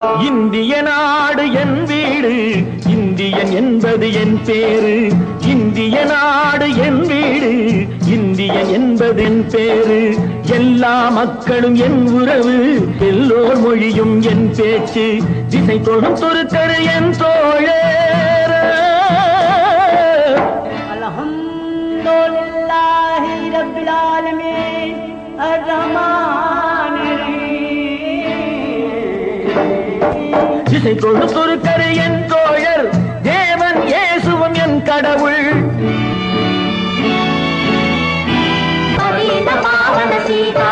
இந்திய நாடு என் வீடு, இந்தியன் என்பது என் பேரு. இந்திய நாடு என் வீடு, இந்தியன் என்பது என் பேரு. எல்லா மக்களும் என் உறவு, எல்லோர் மொழியும் என் பேச்சு. திசை தொடும் துருக்கரு என் தோழர். அல்ஹம்துலில்லாஹி ரப்பில் ஆலமீன் அர்-ரஹ்மானிர் திசை தொடு கரு என் தோழர். தேவன் இயேசுவும் என் கடவுள். பாவன சீதா